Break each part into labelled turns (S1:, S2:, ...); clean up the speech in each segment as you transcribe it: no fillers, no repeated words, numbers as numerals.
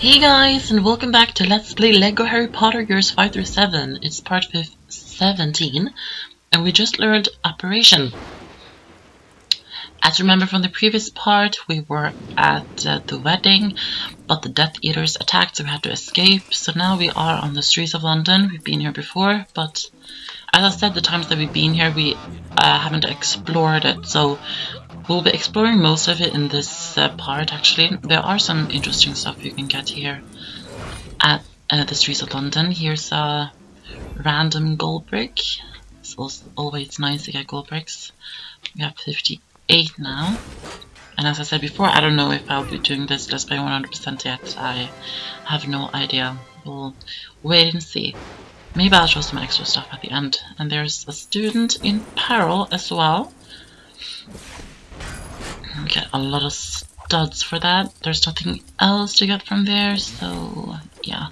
S1: Hey guys, and welcome back to Let's Play Lego Harry Potter Years 5 through 7. It's part 17, and we just learned Operation. As you remember from the previous part, we were at the wedding, but the Death Eaters attacked, so we had to escape. So now we are on the streets of London. We've been here before, but as I said, the times that we've been here, we haven't explored it, so we'll be exploring most of it in this part. Actually, there are some interesting stuff you can get here at the streets of London. Here's a random gold brick. It's also always nice to get gold bricks. We have 58 now. And as I said before, I don't know if I'll be doing this Let's Play 100% yet. I have no idea. We'll wait and see. Maybe I'll show some extra stuff at the end. And there's a student in Peril as well. We get a lot of studs for that. There's nothing else to get from there, so yeah.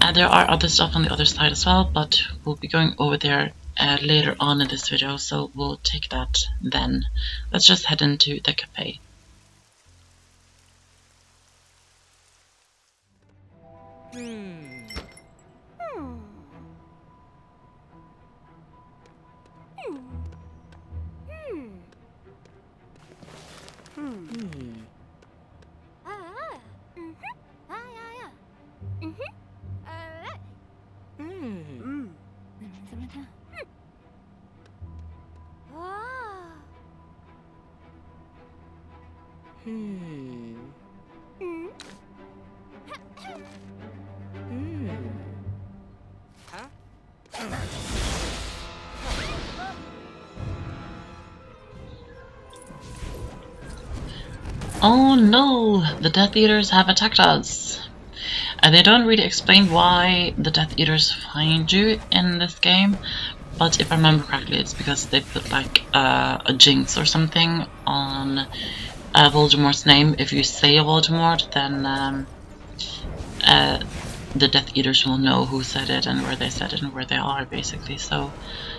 S1: And there are other stuff on the other side as well, but we'll be going over there later on in this video, so we'll take that then. Let's just head into the cafe. Oh no! The Death Eaters have attacked us! They don't really explain why the Death Eaters find you in this game, but if I remember correctly, it's because they put like a jinx or something on Voldemort's name. If you say Voldemort, then the Death Eaters will know who said it and where they said it and where they are, basically. So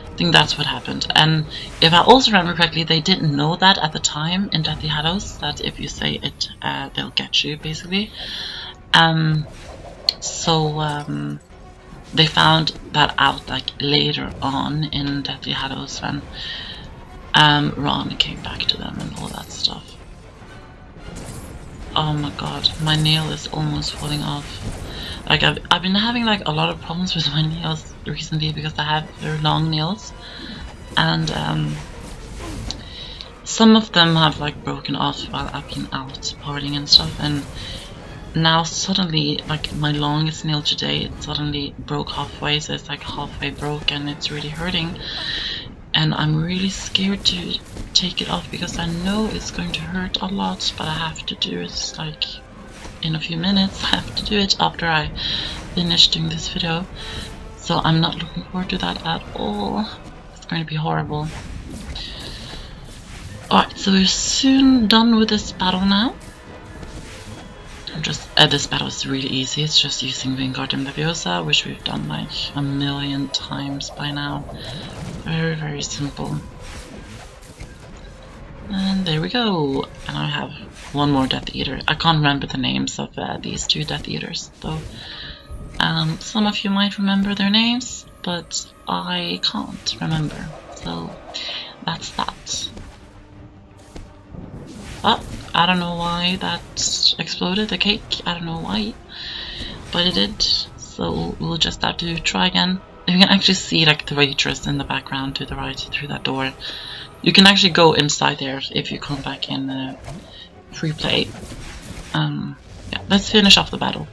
S1: I think that's what happened. And if I also remember correctly, they didn't know that at the time in Deathly Hallows, that if you say it, they'll get you, basically. So they found that out like later on in Deathly Hallows when Ron came back to them and all that stuff. Oh my god, my nail is almost falling off. Like I've been having like a lot of problems with my nails recently because I have very long nails, and some of them have like broken off while I've been out partying and stuff, and now suddenly like my longest nail today, it suddenly broke halfway, so it's like halfway broke and it's really hurting, and I'm really scared to take it off because I know it's going to hurt a lot, but I have to do it like in a few minutes. I have to do it after I finish doing this video, so I'm not looking forward to that at all. It's going to be horrible. Alright, so we're soon done with this battle now. This battle is really easy. It's just using Wingardium Leviosa, which we've done like a million times by now. Very, very simple. And there we go. And I have one more Death Eater. I can't remember the names of these two Death Eaters, though. Some of you might remember their names, but I can't remember. So that's that. Oh, I don't know why that exploded, the cake. I don't know why, but it did. So we'll just have to try again. You can actually see like the waitress in the background to the right through that door. You can actually go inside there if you come back in free play. Yeah, let's finish off the battle.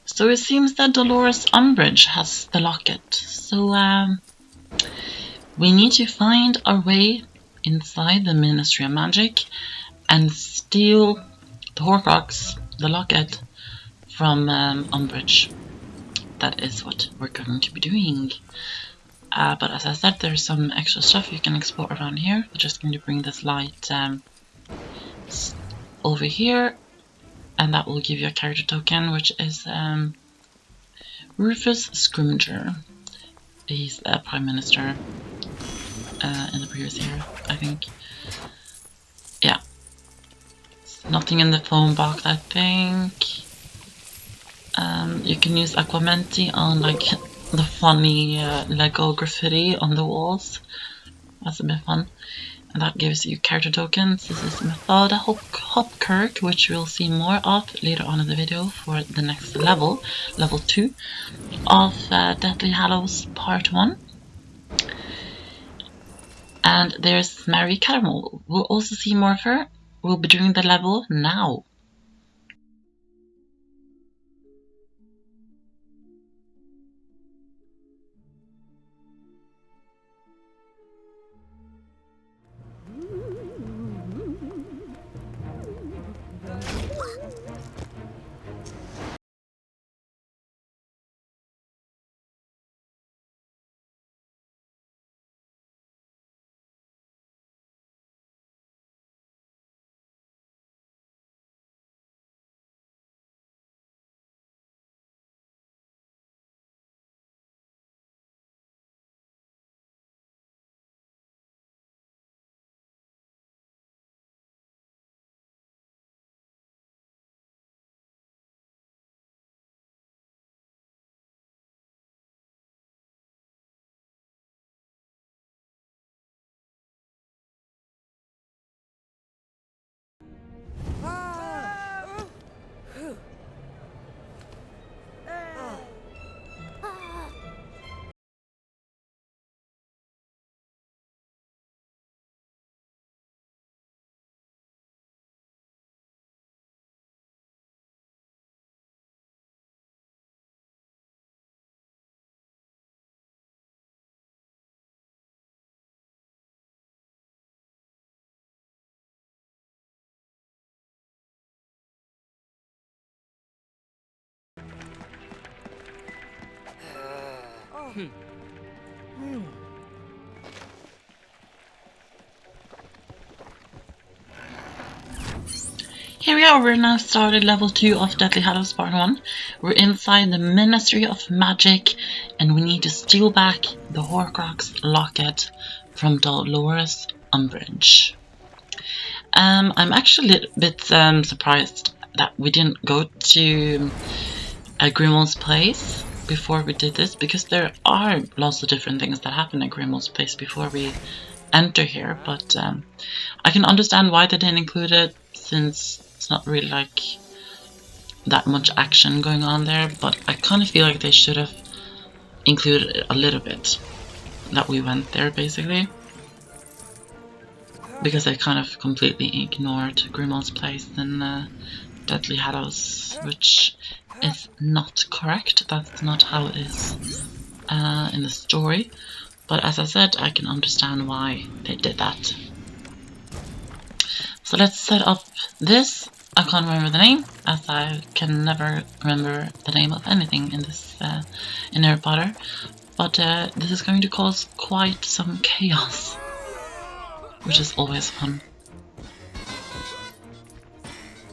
S1: So it seems that Dolores Umbridge has the locket. So we need to find our way inside the Ministry of Magic and steal the Horcrux, the locket, from Umbridge. that is what we're going to be doing. But as I said, there's some extra stuff you can explore around here. We're just going to bring this light over here, and that will give you a character token, which is Rufus Scrimgeour. He's the Prime Minister in the previous year, I think. Yeah. Nothing in the phone box, I think. You can use Aquamenti on like the funny Lego graffiti on the walls. That's a bit fun. And that gives you character tokens. This is Methode Horcrux, which we'll see more of later on in the video for the next level, level 2 of Deathly Hallows Part 1. And there's Mary Cattermole. We'll also see more of her. We'll be doing the level now. Here we are, we're now started level 2 of Deathly Hallows Part 1. We're inside the Ministry of Magic, and we need to steal back the Horcrux Locket from Dolores Umbridge. I'm actually a little bit surprised that we didn't go to Grimmaild's place before we did this, because there are lots of different things that happen at Grimmaild's place before we enter here, but I can understand why they didn't include it, since it's not really like that much action going on there, but I kind of feel like they should have included it a little bit, that we went there basically, because they kind of completely ignored Grimmaild's place in Deathly Hallows, which is not correct. That's not how it is in the story, but as I said, I can understand why they did that. So let's set up this. I can't remember the name, as I can never remember the name of anything in this in Harry Potter, but this is going to cause quite some chaos, which is always fun.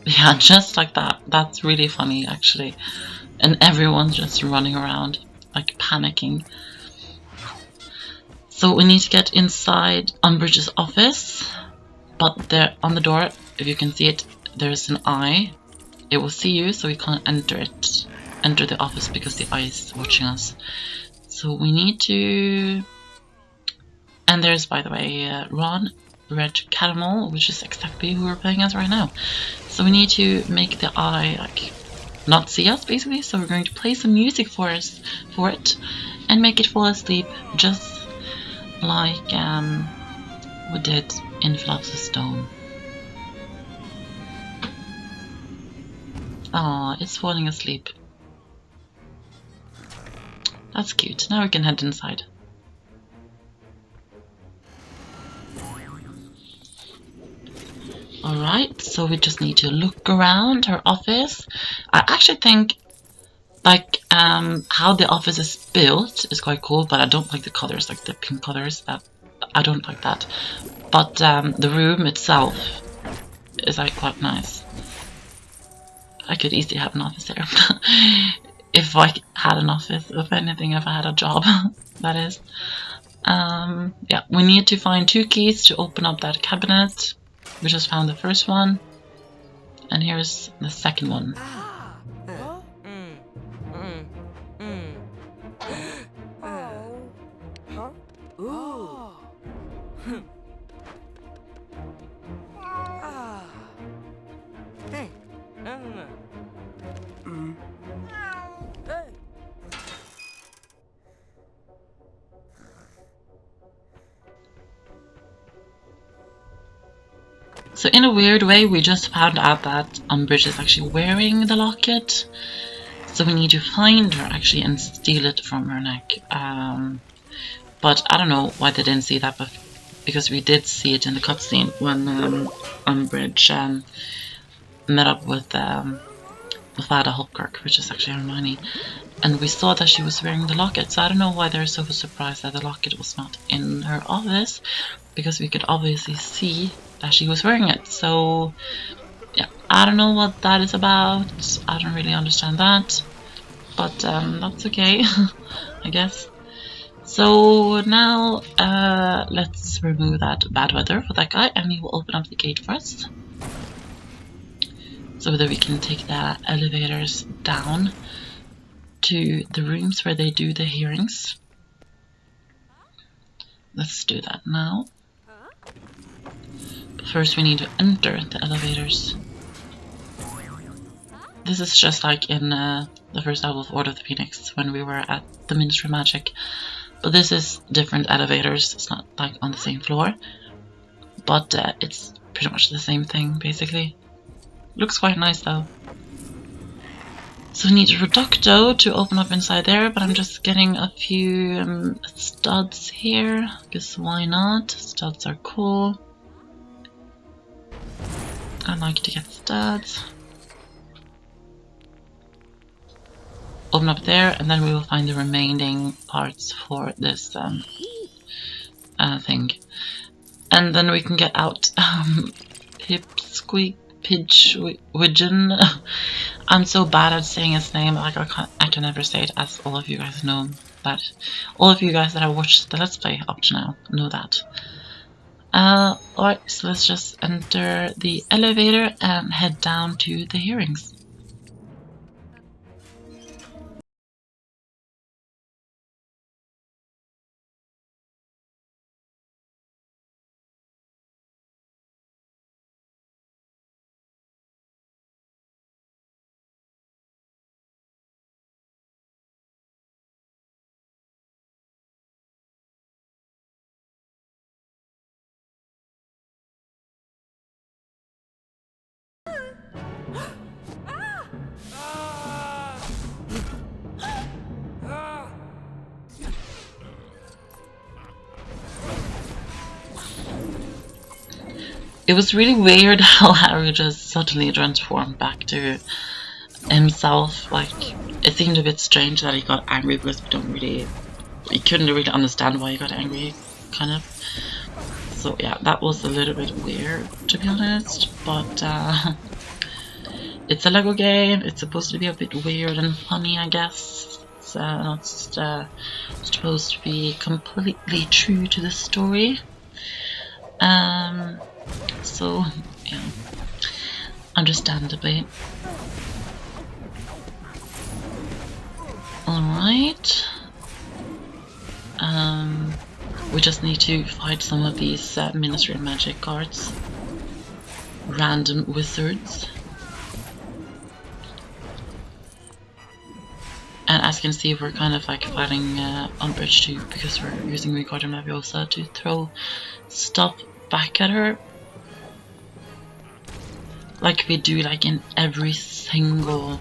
S1: Yeah, just like that. That's really funny, actually. And everyone's just running around, like panicking. So we need to get inside Umbridge's office, but there on the door, if you can see it, there's an eye. It will see you, so we can't enter the office, because the eye is watching us. So we need to... And there's, by the way, Ron, Red Cattermole, which is exactly who we're playing as right now. So we need to make the eye like not see us, basically. So we're going to play some music for it and make it fall asleep, just like we did in Philosopher's Stone. Ah, it's falling asleep. That's cute. Now we can head inside. Alright, so we just need to look around her office. I actually think Like, how the office is built is quite cool, but I don't like the colors, like the pink colors. I don't like that. But the room itself is like quite nice. I could easily have an office there. If I had an office, if anything, if I had a job, that is. Yeah, we need to find 2 keys to open up that cabinet. We just found the first one. And here's the second one. So in a weird way, we just found out that Umbridge is actually wearing the locket. So we need to find her actually and steal it from her neck. But I don't know why they didn't see that, because we did see it in the cutscene when Umbridge met up with Fada Horcrux, which is actually Hermione. And we saw that she was wearing the locket, so I don't know why they're so surprised that the locket was not in her office, because we could obviously see that she was wearing it. So yeah, I don't know what that is about. I don't really understand that, but that's okay. I guess. So now let's remove that bad weather for that guy, and he will open up the gate for us, so that we can take the elevators down to the rooms where they do the hearings. Let's do that now. But first we need to enter the elevators. This is just like in the first level of Order of the Phoenix when we were at the Ministry of Magic. But this is different elevators. It's not like on the same floor. But it's pretty much the same thing basically. Looks quite nice though. So we need a reducto to open up inside there, but I'm just getting a few studs here, because why not? Studs are cool. I like to get studs. Open up there, and then we will find the remaining parts for this thing. And then we can get out Pipsqueak Pidgewiggin. I'm so bad at saying his name, like I can never say it, as all of you guys know that. All of you guys that have watched the Let's Play up to now know that. Alright, so let's just enter the elevator and head down to the hearings. It was really weird how Harry just suddenly transformed back to himself. Like, it seemed a bit strange that he got angry, because we couldn't really understand why he got angry, kind of. So yeah, that was a little bit weird, to be honest, but it's a Lego game. It's supposed to be a bit weird and funny, I guess. It's not supposed to be completely true to the story. So, yeah, understandably. Alright. We just need to fight some of these Ministry of Magic guards. Random wizards. And as you can see, we're kind of like fighting Umbridge too, because we're using Wingardium Leviosa to throw stuff back at her. Like we do like in every single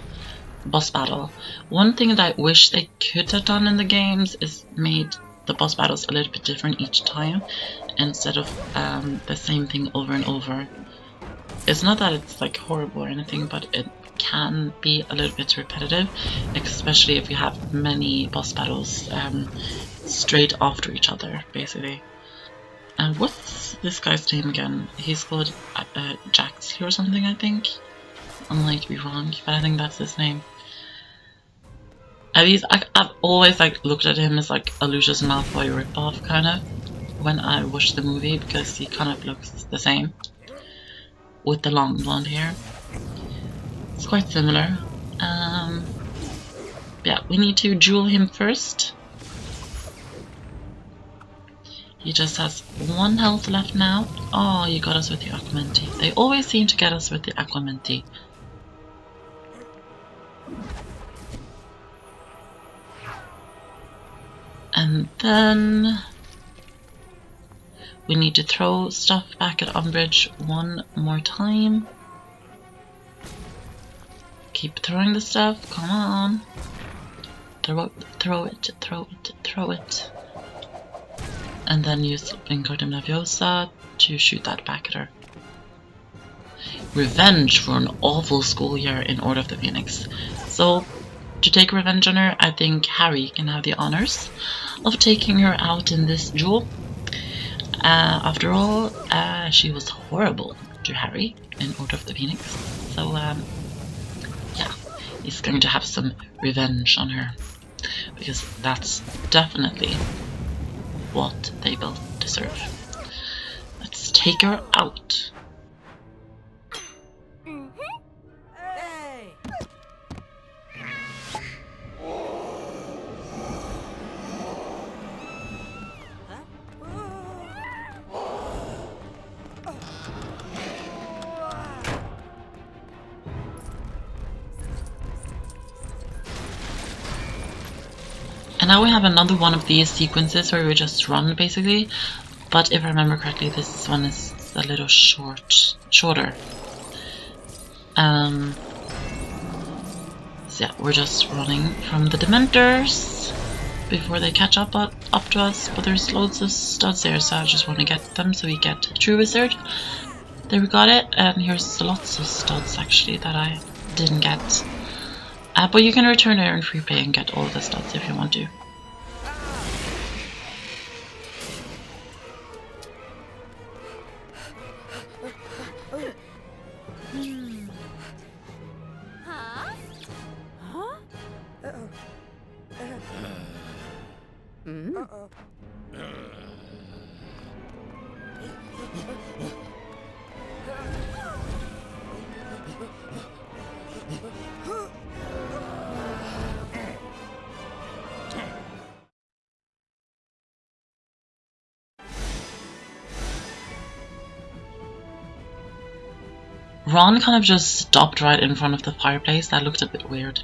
S1: boss battle. One thing that I wish they could have done in the games is made the boss battles a little bit different each time, instead of the same thing over and over. It's not that it's like horrible or anything, but it can be a little bit repetitive, especially if you have many boss battles straight after each other, basically. And what's this guy's name again? He's called Jaxley or something, I think. I might be wrong, but I think that's his name. At least I've always like looked at him as like a Lucius Malfoy ripoff, kind of, when I watched the movie, because he kind of looks the same with the long blonde hair. It's quite similar. Yeah, we need to duel him first. He just has 1 health left now. Oh, you got us with the Aquamenti. They always seem to get us with the Aquamenti. And then we need to throw stuff back at Umbridge 1 more time. Keep throwing the stuff, come on. Throw it. And then use Wingardium Leviosa to shoot that back at her. Revenge for an awful school year in Order of the Phoenix. So, to take revenge on her, I think Harry can have the honors of taking her out in this duel. After all, she was horrible to Harry in Order of the Phoenix. So, yeah, he's going to have some revenge on her. Because that's definitely what they both deserve. Let's take her out. And now we have another one of these sequences where we just run, basically. But if I remember correctly, this one is a little shorter. So yeah, we're just running from the Dementors before they catch up to us. But there's loads of studs there, so I just want to get them so we get True Wizard. There we got it, and here's lots of studs actually that I didn't get. But you can return there in free play and get all the studs if you want to. Ron kind of just stopped right in front of the fireplace. That looked a bit weird.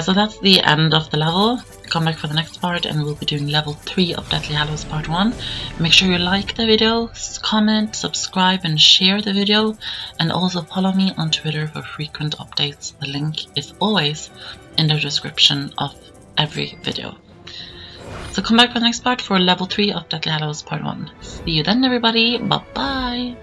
S1: So that's the end of the level. Come back for the next part and we'll be doing level 3 of Deathly Hallows Part 1. Make sure you like the video, comment, subscribe and share the video. And also follow me on Twitter for frequent updates. The link is always in the description of every video. So come back for the next part for level 3 of Deathly Hallows Part 1. See you then everybody. Bye bye.